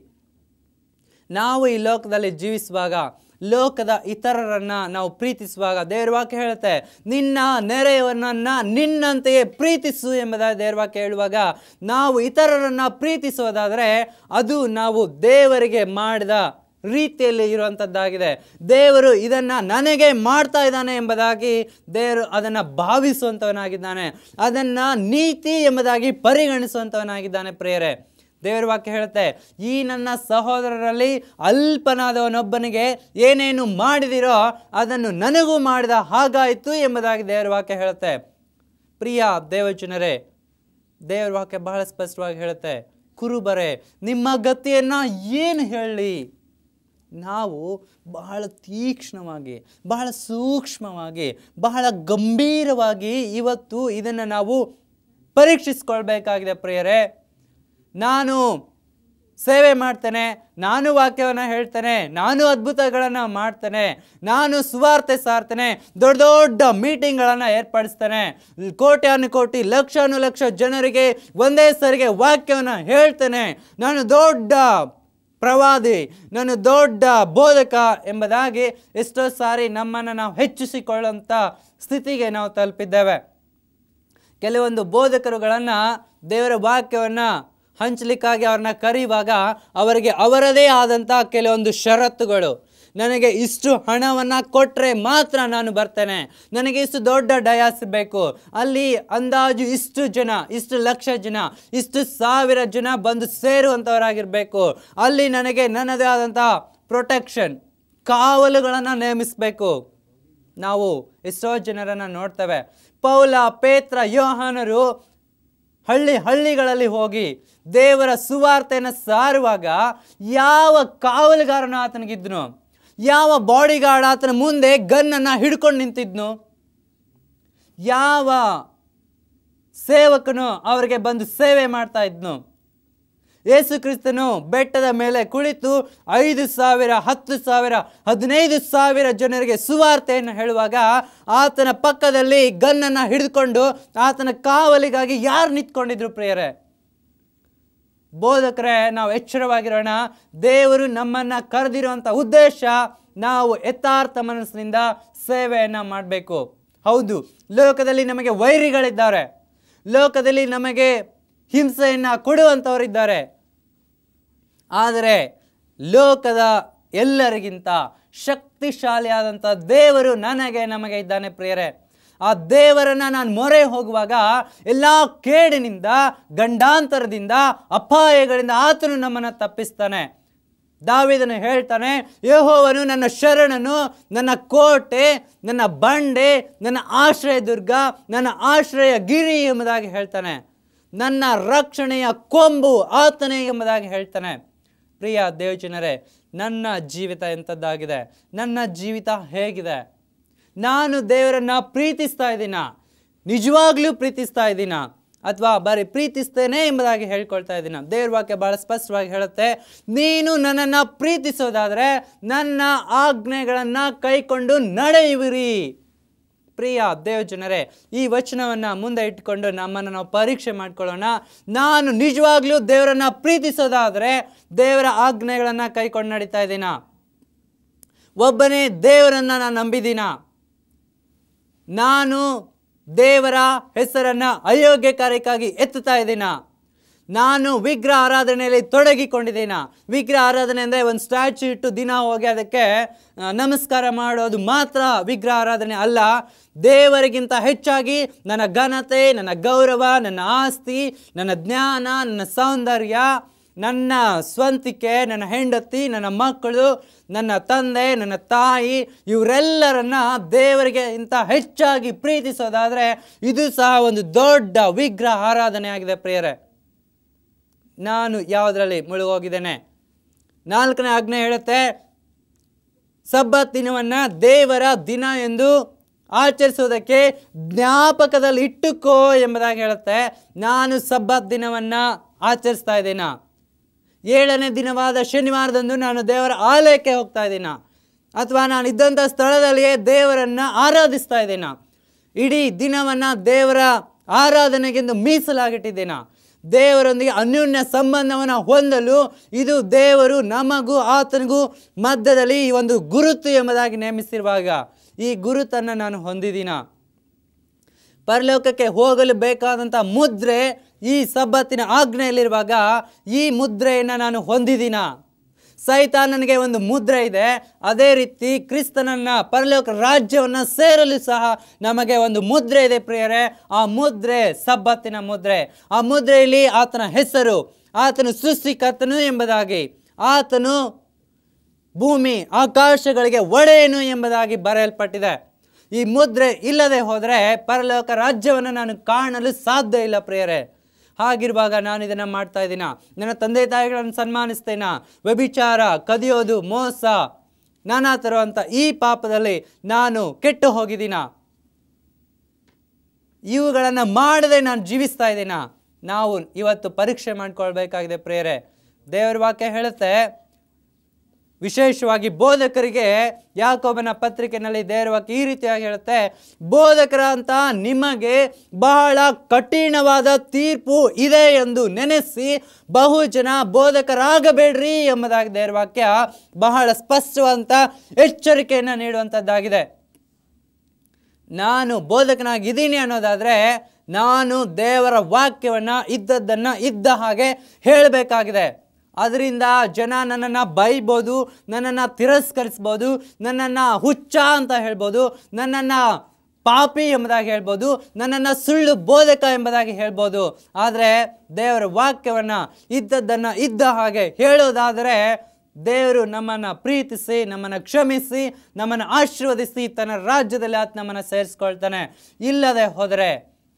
ನಾವು ಈ ಲೋಕದಲ್ಲಿ ಜೀವಿಸುವಾಗ, ಲೋಕದ ಇತರರನ್ನು ನಾವು ಪ್ರೀತಿಸುವಾಗ ದೇವರ ವಾಕ್ಯ ಹೇಳುತ್ತೆ, ನಿನ್ನ ನೆರೆಯವನನ್ನು ನಿನ್ನಂತೆಯೇ ಪ್ರೀತಿಸು ಎಂಬುದಾಗಿ ದೇವರ ವಾಕ್ಯ ಹೇಳುವಾಗ, ನಾವು ಇತರರನ್ನು ಪ್ರೀತಿಸೋದಾದರೆ ಅದು ನಾವು ದೇವರಿಗೆ ಮಾಡಿದ ರೀತಿಯಲ್ಲಿ ಇರುವಂಥದ್ದಾಗಿದೆ. ದೇವರು ಇದನ್ನು ನನಗೆ ಮಾಡ್ತಾ ಇದ್ದಾನೆ ಎಂಬುದಾಗಿ ದೇವರು ಅದನ್ನು ಭಾವಿಸುವಂಥವನಾಗಿದ್ದಾನೆ, ಅದನ್ನು ನೀತಿ ಎಂಬುದಾಗಿ ಪರಿಗಣಿಸುವಂಥವನಾಗಿದ್ದಾನೆ. ಪ್ರಿಯರೇ, ದೇವರ ವಾಕ್ಯ ಹೇಳುತ್ತೆ, ಈ ನನ್ನ ಸಹೋದರರಲ್ಲಿ ಅಲ್ಪನಾದವನೊಬ್ಬನಿಗೆ ಏನೇನು ಮಾಡಿದಿರೋ ಅದನ್ನು ನನಗೂ ಮಾಡಿದ ಹಾಗಾಯಿತು ಎಂಬುದಾಗಿ ದೇವರ ವಾಕ್ಯ ಹೇಳುತ್ತೆ. ಪ್ರಿಯ ದೇವಜನರೇ, ದೇವರ ವಾಕ್ಯ ಬಹಳ ಸ್ಪಷ್ಟವಾಗಿ ಹೇಳುತ್ತೆ, ಕುರುಬರೇ, ನಿಮ್ಮ ಗತಿಯನ್ನು ಏನು ಹೇಳಿ? ನಾವು ಬಹಳ ತೀಕ್ಷ್ಣವಾಗಿ, ಬಹಳ ಸೂಕ್ಷ್ಮವಾಗಿ, ಬಹಳ ಗಂಭೀರವಾಗಿ ಇವತ್ತು ಇದನ್ನು ನಾವು ಪರೀಕ್ಷಿಸ್ಕೊಳ್ಬೇಕಾಗಿದೆ ಪ್ರಿಯರೇ. ನಾನು ಸೇವೆ ಮಾಡ್ತೇನೆ, ನಾನು ವಾಕ್ಯವನ್ನು ಹೇಳ್ತೇನೆ, ನಾನು ಅದ್ಭುತಗಳನ್ನು ಮಾಡ್ತೇನೆ, ನಾನು ಸುವಾರ್ತೆ ಸಾರ್ತೇನೆ, ದೊಡ್ಡ ದೊಡ್ಡ ಮೀಟಿಂಗ್ಗಳನ್ನು ಏರ್ಪಡಿಸ್ತೇನೆ, ಕೋಟ್ಯಾನುಕೋಟಿ ಲಕ್ಷಾನುಲಕ್ಷ ಜನರಿಗೆ ಒಂದೇ ಸರಿಗೆ ವಾಕ್ಯವನ್ನು ಹೇಳ್ತೇನೆ, ನಾನು ದೊಡ್ಡ ಪ್ರವಾದಿ, ನಾನು ದೊಡ್ಡ ಬೋಧಕ ಎಂಬುದಾಗಿ ಎಷ್ಟೋ ಸಾರಿ ನಮ್ಮನ್ನು ನಾವು ಹೆಚ್ಚಿಸಿಕೊಳ್ಳುವಂಥ ಸ್ಥಿತಿಗೆ ನಾವು ತಲುಪಿದ್ದೇವೆ. ಕೆಲವೊಂದು ಬೋಧಕರುಗಳನ್ನು ದೇವರ ವಾಕ್ಯವನ್ನು ಹಂಚಲಿಕ್ಕಾಗಿ ಅವ್ರನ್ನ ಕರೆಯುವಾಗ ಅವರಿಗೆ ಅವರದೇ ಆದಂಥ ಕೆಲವೊಂದು ಷರತ್ತುಗಳು, ನನಗೆ ಇಷ್ಟು ಹಣವನ್ನು ಕೊಟ್ಟರೆ ಮಾತ್ರ ನಾನು ಬರ್ತೇನೆ, ನನಗೆ ಇಷ್ಟು ದೊಡ್ಡ ಡಯಾಸ್ ಬೇಕು, ಅಲ್ಲಿ ಅಂದಾಜು ಇಷ್ಟು ಜನ, ಇಷ್ಟು ಲಕ್ಷ ಜನ, ಇಷ್ಟು ಸಾವಿರ ಜನ ಬಂದು ಸೇರುವಂಥವರಾಗಿರಬೇಕು, ಅಲ್ಲಿ ನನಗೆ ನನ್ನದೇ ಆದಂಥ ಪ್ರೊಟೆಕ್ಷನ್, ಕಾವಲುಗಳನ್ನು ನೇಮಿಸಬೇಕು. ನಾವು ಎಷ್ಟೋ ಜನರನ್ನು ನೋಡ್ತೇವೆ. ಪೌಲ, ಪೇತ್ರ, ಯೋಹಾನರು ಹಳ್ಳಿಗಳಲ್ಲಿ ಹೋಗಿ ದೇವರ ಸುವಾರ್ತೆಯನ್ನು ಸಾರುವಾಗ ಯಾವ ಕಾವಲುಗಾರನ ಆತನಿಗಿದ್ನು, ಯಾವ ಬಾಡಿಗಾರ್ಡ್ ಆತನ ಮುಂದೆ ಗನ್ನನ್ನು ಹಿಡ್ಕೊಂಡು ನಿಂತಿದ್ನು, ಯಾವ ಸೇವಕನು ಅವರಿಗೆ ಬಂದು ಸೇವೆ ಮಾಡ್ತಾ ಇದ್ನು. ಯೇಸು ಕ್ರಿಸ್ತನು ಬೆಟ್ಟದ ಮೇಲೆ ಕುಳಿತು 5,000, 10,000, 15,000 ಜನರಿಗೆ ಸುವಾರ್ತೆಯನ್ನು ಹೇಳುವಾಗ ಆತನ ಪಕ್ಕದಲ್ಲಿ ಗನ್ನನ್ನು ಹಿಡಿದುಕೊಂಡು ಆತನ ಕಾವಲಿಗಾಗಿ ಯಾರು ನಿಂತ್ಕೊಂಡಿದ್ರು ಪ್ರಿಯರೇ? ಬೋಧಕರೇ, ನಾವು ಎಚ್ಚರವಾಗಿರೋಣ. ದೇವರು ನಮ್ಮನ್ನು ಕರೆದಿರುವಂಥ ಉದ್ದೇಶ ನಾವು ಯಥಾರ್ಥ ಮನಸ್ಸಿನಿಂದ ಸೇವೆಯನ್ನು ಮಾಡಬೇಕು. ಹೌದು, ಲೋಕದಲ್ಲಿ ನಮಗೆ ವೈರಿಗಳಿದ್ದಾರೆ, ಲೋಕದಲ್ಲಿ ನಮಗೆ ಹಿಂಸೆಯನ್ನು ಕೊಡುವಂಥವರಿದ್ದಾರೆ. ಆದರೆ ಲೋಕದ ಎಲ್ಲರಿಗಿಂತ ಶಕ್ತಿಶಾಲಿಯಾದಂಥ ದೇವರು ನಮಗೆ ಇದ್ದಾನೆ ಪ್ರಿಯರೇ. ಆ ದೇವರನ್ನು ನಾನು ಮೊರೆ ಹೋಗುವಾಗ ಎಲ್ಲ ಕೇಡಿನಿಂದ, ಗಂಡಾಂತರದಿಂದ, ಅಪಾಯಗಳಿಂದ ಆತನು ನಮ್ಮನ್ನು ತಪ್ಪಿಸ್ತಾನೆ. ದಾವೀದನು ಹೇಳ್ತಾನೆ, ಯೆಹೋವನು ನನ್ನ ಶರಣನು, ನನ್ನ ಕೋಟೆ, ನನ್ನ ಬಂಡೆ, ನನ್ನ ಆಶ್ರಯ ದುರ್ಗ, ನನ್ನ ಆಶ್ರಯ ಗಿರಿ ಎಂಬುದಾಗಿ ಹೇಳ್ತಾನೆ. ನನ್ನ ರಕ್ಷಣೆಯ ಕೊಂಬು ಆತನೇ ಎಂಬುದಾಗಿ ಹೇಳ್ತಾನೆ. ಪ್ರಿಯ ದೇವಜನರೇ, ನನ್ನ ಜೀವಿತ ಎಂಥದ್ದಾಗಿದೆ? ನನ್ನ ಜೀವಿತ ಹೇಗಿದೆ? ನಾನು ದೇವರನ್ನು ಪ್ರೀತಿಸ್ತಾ ಇದ್ದೀನ? ನಿಜವಾಗ್ಲೂ ಪ್ರೀತಿಸ್ತಾ ಇದ್ದೀನ? ಅಥವಾ ಬರೀ ಪ್ರೀತಿಸ್ತೇನೆ ಎಂಬುದಾಗಿ ಹೇಳ್ಕೊಳ್ತಾ ಇದ್ದೀನ? ದೇವ್ರ ವಾಕ್ಯ ಬಹಳ ಸ್ಪಷ್ಟವಾಗಿ ಹೇಳುತ್ತೆ, ನೀನು ನನ್ನನ್ನು ಪ್ರೀತಿಸೋದಾದರೆ ನನ್ನ ಆಜ್ಞೆಗಳನ್ನು ಕೈಕೊಂಡು ನಡೆಯುವಿರಿ. ಪ್ರಿಯ ದೇವಜನರೇ, ಈ ವಚನವನ್ನು ಮುಂದೆ ಇಟ್ಕೊಂಡು ನಮ್ಮನ್ನು ನಾವು ಪರೀಕ್ಷೆ ಮಾಡ್ಕೊಳ್ಳೋಣ. ನಾನು ನಿಜವಾಗ್ಲೂ ದೇವರನ್ನು ಪ್ರೀತಿಸೋದಾದರೆ ದೇವರ ಆಜ್ಞೆಗಳನ್ನು ಕೈಕೊಂಡು ನಡೀತಾ ಇದ್ದೀನ? ಒಬ್ಬನೇ ದೇವರನ್ನು ನಾನು ನಂಬಿದ್ದೀನ? ನಾನು ದೇವರ ಹೆಸರನ್ನು ಅಯೋಗ್ಯ ಕಾರ್ಯಕ್ಕಾಗಿ ಎತ್ತುತ್ತಾ ಇದ್ದೀನ? ನಾನು ವಿಗ್ರಹ ಆರಾಧನೆಯಲ್ಲಿ ತೊಡಗಿಕೊಂಡಿದ್ದೀನ? ವಿಗ್ರಹ ಆರಾಧನೆ ಅಂದರೆ ಒಂದು ಸ್ಟ್ಯಾಚ್ಯೂ ಇಟ್ಟು ದಿನ ಹೋಗಿ ಅದಕ್ಕೆ ನಮಸ್ಕಾರ ಮಾಡೋದು ಮಾತ್ರ ವಿಗ್ರಹ ಆರಾಧನೆ ಅಲ್ಲ. ದೇವರಿಗಿಂತ ಹೆಚ್ಚಾಗಿ ನನ್ನ ಘನತೆ, ನನ್ನ ಗೌರವ, ನನ್ನ ಆಸ್ತಿ, ನನ್ನ ಜ್ಞಾನ, ನನ್ನ ಸೌಂದರ್ಯ, ನನ್ನ ಸ್ವಂತಿಕೆ, ನನ್ನ ಹೆಂಡತಿ, ನನ್ನ ಮಕ್ಕಳು, ನನ್ನ ತಂದೆ, ನನ್ನ ತಾಯಿ, ಇವರೆಲ್ಲರನ್ನ ದೇವರಿಗೆ ಇಂಥ ಹೆಚ್ಚಾಗಿ ಪ್ರೀತಿಸೋದಾದರೆ ಇದು ಸಹ ಒಂದು ದೊಡ್ಡ ವಿಗ್ರಹ ಆರಾಧನೆ ಆಗಿದೆ ಪ್ರಿಯರೇ. ನಾನು ಯಾವುದರಲ್ಲಿ ಮುಳುಗೋಗಿದ್ದೇನೆ? 4ನೇ ಆಜ್ಞೆ ಹೇಳುತ್ತೆ, ಸಬ್ಬತ್ ದಿನವನ್ನು ದೇವರ ದಿನ ಎಂದು ಆಚರಿಸೋದಕ್ಕೆ ಜ್ಞಾಪಕದಲ್ಲಿ ಇಟ್ಟುಕೋ ಎಂಬುದಾಗಿ ಹೇಳುತ್ತೆ. ನಾನು ಸಬ್ಬತ್ ದಿನವನ್ನು ಆಚರಿಸ್ತಾ ಇದ್ದೀನ? 7ನೇ ದಿನವಾದ ಶನಿವಾರದಂದು ನಾನು ದೇವರ ಆಲಯಕ್ಕೆ ಹೋಗ್ತಾ ಇದ್ದೀನ? ಅಥವಾ ನಾನು ಇದ್ದಂಥ ಸ್ಥಳದಲ್ಲಿಯೇ ದೇವರನ್ನು ಆರಾಧಿಸ್ತಾ ಇದ್ದೀನ? ಇಡೀ ದಿನವನ್ನು ದೇವರ ಆರಾಧನೆಗೆಂದು ಮೀಸಲಾಗಿಟ್ಟಿದ್ದೀನ? ದೇವರೊಂದಿಗೆ ಅನ್ಯೋನ್ಯ ಸಂಬಂಧವನ್ನು ಹೊಂದಲು ಇದು ದೇವರು ನಮಗೂ ಆತನಿಗೂ ಮಧ್ಯದಲ್ಲಿ ಈ ಒಂದು ಗುರುತು ಎಂಬುದಾಗಿ ನೇಮಿಸಿರುವಾಗ ಈ ಗುರುತನ್ನು ನಾನು ಹೊಂದಿದ್ದೀನ? ಪರಲೋಕಕ್ಕೆ ಹೋಗಲು ಬೇಕಾದಂಥ ಮುದ್ರೆ ಈ ಸಬ್ಬತ್ತಿನ ಆಜ್ಞೆಯಲ್ಲಿರುವಾಗ ಈ ಮುದ್ರೆಯನ್ನು ನಾನು ಹೊಂದಿದ್ದೀನ? ಸೈತಾನನಿಗೆ ಒಂದು ಮುದ್ರೆ ಇದೆ, ಅದೇ ರೀತಿ ಕ್ರಿಸ್ತನನ್ನು, ಪರಲೋಕ ರಾಜ್ಯವನ್ನು ಸೇರಲು ಸಹ ನಮಗೆ ಒಂದು ಮುದ್ರೆ ಇದೆ ಪ್ರಿಯರೇ. ಆ ಮುದ್ರೆ ಸಬ್ಬತ್ತಿನ ಮುದ್ರೆ. ಆ ಮುದ್ರೆಯಲ್ಲಿ ಆತನ ಹೆಸರು, ಆತನು ಸೃಷ್ಟಿಕರ್ತನು ಎಂಬುದಾಗಿ, ಆತನು ಭೂಮಿ ಆಕಾಶಗಳಿಗೆ ಒಡೆಯನು ಎಂಬುದಾಗಿ ಬರೆಯಲ್ಪಟ್ಟಿದೆ. ಈ ಮುದ್ರೆ ಇಲ್ಲದೆ ಹೋದರೆ ಪರಲೋಕ ರಾಜ್ಯವನ್ನು ನಾನು ಕಾಣಲು ಸಾಧ್ಯ ಇಲ್ಲ ಪ್ರಿಯರೇ. ಹಾಗಿರುವಾಗ ನಾನು ಇದನ್ನು ಮಾಡ್ತಾ ಇದ್ದೀನ? ನನ್ನ ತಂದೆ ತಾಯಿಗಳನ್ನು ಸನ್ಮಾನಿಸ್ತೇನ? ವ್ಯಭಿಚಾರ, ಕದಿಯೋದು, ಮೋಸ, ನಾನಾ ಥರವಂಥ ಈ ಪಾಪದಲ್ಲಿ ನಾನು ಕೆಟ್ಟು ಹೋಗಿದ್ದೀನ? ಇವುಗಳನ್ನು ಮಾಡದೆ ನಾನು ಜೀವಿಸ್ತಾ ಇದ್ದೀನ? ನಾವು ಇವತ್ತು ಪರೀಕ್ಷೆ ಮಾಡ್ಕೊಳ್ಬೇಕಾಗಿದೆ ಪ್ರಿಯರೇ. ದೇವರ ವಾಕ್ಯ ಹೇಳುತ್ತೆ, ವಿಶೇಷವಾಗಿ ಬೋಧಕರಿಗೆ ಯಾಕೋಬನ ಪತ್ರಿಕೆಯಲ್ಲಿ ದೇವರ ವಾಕ್ಯ ಈ ರೀತಿಯಾಗಿ ಹೇಳುತ್ತೆ, ಬೋಧಕರ ಅಂತ ನಿಮಗೆ ಬಹಳ ಕಠಿಣವಾದ ತೀರ್ಪು ಇದೆ ಎಂದು ನೆನೆಸಿ ಬಹು ಜನ ಬೋಧಕರಾಗಬೇಡ್ರಿ ಎಂಬುದಾಗಿ ದೇವರ ವಾಕ್ಯ ಬಹಳ ಸ್ಪಷ್ಟವಾದಂಥ ಎಚ್ಚರಿಕೆಯನ್ನು ನೀಡುವಂಥದ್ದಾಗಿದೆ. ನಾನು ಬೋಧಕನಾಗಿದ್ದೀನಿ ಅನ್ನೋದಾದರೆ ನಾನು ದೇವರ ವಾಕ್ಯವನ್ನು ಇದ್ದದ್ದನ್ನು ಇದ್ದ ಹಾಗೆ ಹೇಳಬೇಕಾಗಿದೆ. ಅದರಿಂದ ಜನ ನನ್ನನ್ನು ಬೈಬೋದು, ನನ್ನನ್ನು ತಿರಸ್ಕರಿಸ್ಬೋದು, ನನ್ನನ್ನು ಹುಚ್ಚ ಅಂತ ಹೇಳ್ಬೋದು, ನನ್ನನ್ನು ಪಾಪಿ ಎಂಬುದಾಗಿ ಹೇಳ್ಬೋದು, ನನ್ನನ್ನು ಸುಳ್ಳು ಬೋಧಕ ಎಂಬುದಾಗಿ ಹೇಳ್ಬೋದು. ಆದರೆ ದೇವರ ವಾಕ್ಯವನ್ನು ಇದ್ದದ್ದನ್ನು ಇದ್ದ ಹಾಗೆ ಹೇಳೋದಾದರೆ ದೇವರು ನಮ್ಮನ್ನು ಪ್ರೀತಿಸಿ, ನಮ್ಮನ್ನು ಕ್ಷಮಿಸಿ, ನಮ್ಮನ್ನು ಆಶೀರ್ವದಿಸಿ ತನ್ನ ರಾಜ್ಯದಲ್ಲಿ ಆತ ನಮ್ಮನ್ನು ಸೇರಿಸ್ಕೊಳ್ತಾನೆ. ಇಲ್ಲದೆ ಹೋದರೆ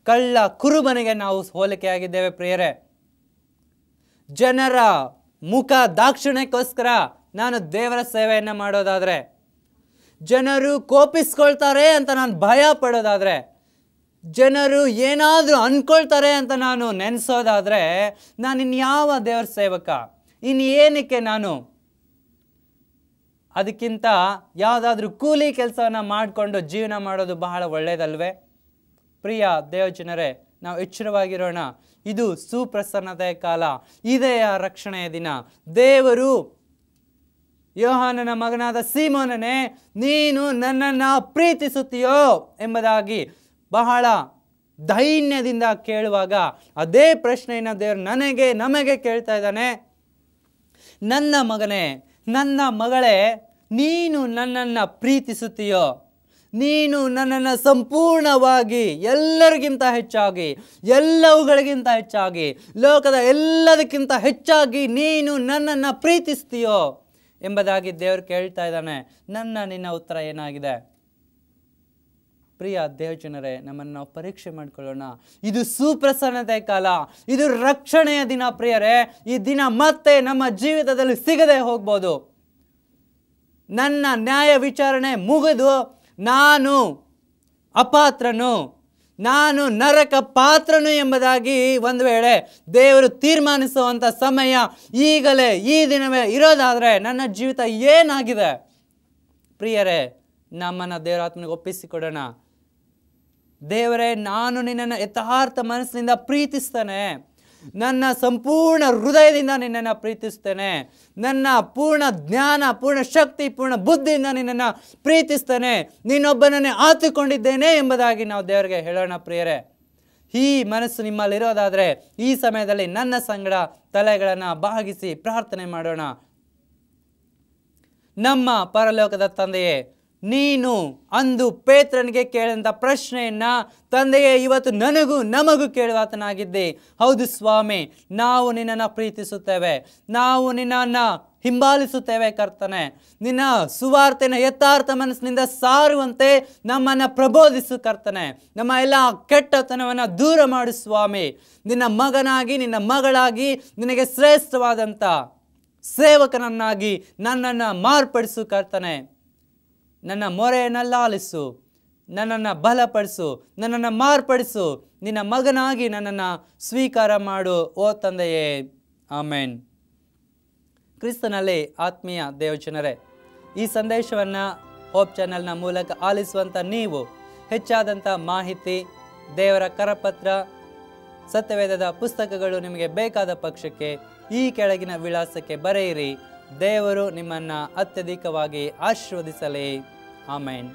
ಕಳ್ಳ ಕುರುಬನಿಗೆ ನಾವು ಹೋಲಿಕೆಯಾಗಿದ್ದೇವೆ ಪ್ರಿಯರೇ. ಜನರ ಮುಖ ದಾಕ್ಷಿಣ್ಯಕ್ಕೋಸ್ಕರ ನಾನು ದೇವರ ಸೇವೆಯನ್ನು ಮಾಡೋದಾದರೆ, ಜನರು ಕೋಪಿಸ್ಕೊಳ್ತಾರೆ ಅಂತ ನಾನು ಭಯ ಪಡೋದಾದರೆ, ಜನರು ಏನಾದರೂ ಅಂದ್ಕೊಳ್ತಾರೆ ಅಂತ ನಾನು ನೆನೆಸೋದಾದರೆ ನಾನು ಇನ್ಯಾವ ದೇವರ ಸೇವಕ? ಏನಕ್ಕೆ ನಾನು? ಅದಕ್ಕಿಂತ ಯಾವುದಾದ್ರೂ ಕೂಲಿ ಕೆಲಸವನ್ನು ಮಾಡಿಕೊಂಡು ಜೀವನ ಮಾಡೋದು ಬಹಳ ಒಳ್ಳೆಯದಲ್ವೇ? ಪ್ರಿಯ ದೇವಜನರೇ, ನಾವು ಎಚ್ಚರವಾಗಿರೋಣ. ಇದು ಸುಪ್ರಸನ್ನತೆಯ ಕಾಲ, ಇದೆಯ ರಕ್ಷಣೆಯ ದಿನ. ದೇವರು ಯೋಹಾನನ ಮಗನಾದ ಸೀಮೋನನೇ, ನೀನು ನನ್ನನ್ನು ಪ್ರೀತಿಸುತ್ತೀಯೋ ಎಂಬುದಾಗಿ ಬಹಳ ದೈನ್ಯದಿಂದ ಕೇಳುವಾಗ ಅದೇ ಪ್ರಶ್ನೆಯನ್ನು ದೇವರು ನಮಗೆ ಕೇಳ್ತಾ ಇದ್ದಾನೆ. ನನ್ನ ಮಗನೇ, ನನ್ನ ಮಗಳೇ, ನೀನು ನನ್ನನ್ನು ಪ್ರೀತಿಸುತ್ತೀಯೋ? ನೀನು ನನ್ನನ್ನು ಸಂಪೂರ್ಣವಾಗಿ, ಎಲ್ಲರಿಗಿಂತ ಹೆಚ್ಚಾಗಿ, ಎಲ್ಲವುಗಳಿಗಿಂತ ಹೆಚ್ಚಾಗಿ, ಲೋಕದ ಎಲ್ಲದಕ್ಕಿಂತ ಹೆಚ್ಚಾಗಿ ನೀನು ನನ್ನನ್ನು ಪ್ರೀತಿಸ್ತೀಯೋ ಎಂಬುದಾಗಿ ದೇವರು ಕೇಳ್ತಾ ಇದ್ದಾನೆ. ನಿನ್ನ ಉತ್ತರ ಏನಾಗಿದೆ? ಪ್ರಿಯ ದೇವಜನರೇ, ನಮ್ಮನ್ನು ನಾವು ಪರೀಕ್ಷೆ ಮಾಡಿಕೊಳ್ಳೋಣ. ಇದು ಸುಪ್ರಸನ್ನತೆ ಕಾಲ, ಇದು ರಕ್ಷಣೆಯ ದಿನ ಪ್ರಿಯರೇ. ಈ ದಿನ ಮತ್ತೆ ನಮ್ಮ ಜೀವಿತದಲ್ಲಿ ಸಿಗದೆ ಹೋಗ್ಬೋದು. ನನ್ನ ನ್ಯಾಯ ವಿಚಾರಣೆ ಮುಗಿದು ನಾನು ಅಪಾತ್ರನು, ನಾನು ನರಕ ಪಾತ್ರನು ಎಂಬುದಾಗಿ ಒಂದು ವೇಳೆ ದೇವರು ತೀರ್ಮಾನಿಸುವಂಥ ಸಮಯ ಈಗಲೇ, ಈ ದಿನವೇ ಇರೋದಾದರೆ ನನ್ನ ಜೀವಿತ ಏನಾಗಿದೆ? ಪ್ರಿಯರೇ, ನಮ್ಮನ್ನು ದೇವರಾತ್ಮನಿಗೆ ಒಪ್ಪಿಸಿಕೊಡೋಣ. ದೇವರೇ, ನಾನು ನಿನ್ನನ್ನು ಯಥಾರ್ಥ ಮನಸ್ಸಿನಿಂದ ಪ್ರೀತಿಸ್ತೇನೆ, ನನ್ನ ಸಂಪೂರ್ಣ ಹೃದಯದಿಂದ ನಿನ್ನನ್ನು ಪ್ರೀತಿಸ್ತೇನೆ, ನನ್ನ ಪೂರ್ಣ ಜ್ಞಾನ, ಪೂರ್ಣ ಶಕ್ತಿ, ಪೂರ್ಣ ಬುದ್ಧಿಯಿಂದ ನಿನ್ನನ್ನು ಪ್ರೀತಿಸ್ತೇನೆ, ನೀನೊಬ್ಬನನ್ನೇ ಆತುಕೊಂಡಿದ್ದೇನೆ ಎಂಬುದಾಗಿ ನಾವು ದೇವರಿಗೆ ಹೇಳೋಣ. ಪ್ರಿಯರೇ, ಈ ಮನಸ್ಸು ನಿಮ್ಮಲ್ಲಿರೋದಾದರೆ ಈ ಸಮಯದಲ್ಲಿ ನನ್ನ ಸಂಗಡ ತಲೆಗಳನ್ನು ಬಾಗಿಸಿ ಪ್ರಾರ್ಥನೆ ಮಾಡೋಣ. ನಮ್ಮ ಪರಲೋಕದ ತಂದೆಯೇ, ನೀನು ಅಂದು ಪೇತ್ರನಿಗೆ ಕೇಳಿದಂಥ ಪ್ರಶ್ನೆಯನ್ನ ತಂದೆಯೇ ಇವತ್ತು ನಮಗೂ ಕೇಳುವಾತನಾಗಿದ್ದೆ. ಹೌದು ಸ್ವಾಮಿ, ನಾವು ನಿನ್ನನ್ನು ಪ್ರೀತಿಸುತ್ತೇವೆ, ನಾವು ನಿನ್ನನ್ನು ಹಿಂಬಾಲಿಸುತ್ತೇವೆ ಕರ್ತನೆ. ನಿನ್ನ ಸುವಾರ್ತೆನ ಯಥಾರ್ಥ ಮನಸ್ಸಿನಿಂದ ಸಾರುವಂತೆ ನಮ್ಮನ್ನು ಪ್ರಬೋಧಿಸು ಕರ್ತನೆ. ನಮ್ಮ ಎಲ್ಲ ಕೆಟ್ಟತನವನ್ನು ದೂರ ಮಾಡು ಸ್ವಾಮಿ. ನಿನ್ನ ಮಗನಾಗಿ, ನಿನ್ನ ಮಗಳಾಗಿ, ನಿನಗೆ ಶ್ರೇಷ್ಠವಾದಂಥ ಸೇವಕನನ್ನಾಗಿ ನನ್ನನ್ನು ಮಾರ್ಪಡಿಸು ಕರ್ತನೆ. ನನ್ನ ಮೊರೆಯನ್ನೆಲ್ಲ ಆಲಿಸು, ನನ್ನನ್ನು ಬಲಪಡಿಸು, ನನ್ನನ್ನು ಮಾರ್ಪಡಿಸು. ನಿನ್ನ ಮಗನಾಗಿ ನನ್ನನ್ನು ಸ್ವೀಕಾರ ಮಾಡು ಓ ತಂದೆಯೇ. ಆಮೇನ್. ಕ್ರಿಸ್ತನಲ್ಲಿ ಆತ್ಮೀಯ ದೇವಜನರೇ, ಈ ಸಂದೇಶವನ್ನು ಹೋಪ್ ಚಾನೆಲ್ನ ಮೂಲಕ ಆಲಿಸುವಂಥ ನೀವು ಹೆಚ್ಚಾದಂಥ ಮಾಹಿತಿ, ದೇವರ ಕರಪತ್ರ, ಸತ್ಯವೇದದ ಪುಸ್ತಕಗಳು ನಿಮಗೆ ಬೇಕಾದ ಪಕ್ಷಕ್ಕೆ ಈ ಕೆಳಗಿನ ವಿಳಾಸಕ್ಕೆ ಬರೆಯಿರಿ. ದೇವರು ನಿಮ್ಮನ್ನು ಅತ್ಯಧಿಕವಾಗಿ ಆಶೀರ್ವದಿಸಲಿ. ಆಮೇನ್.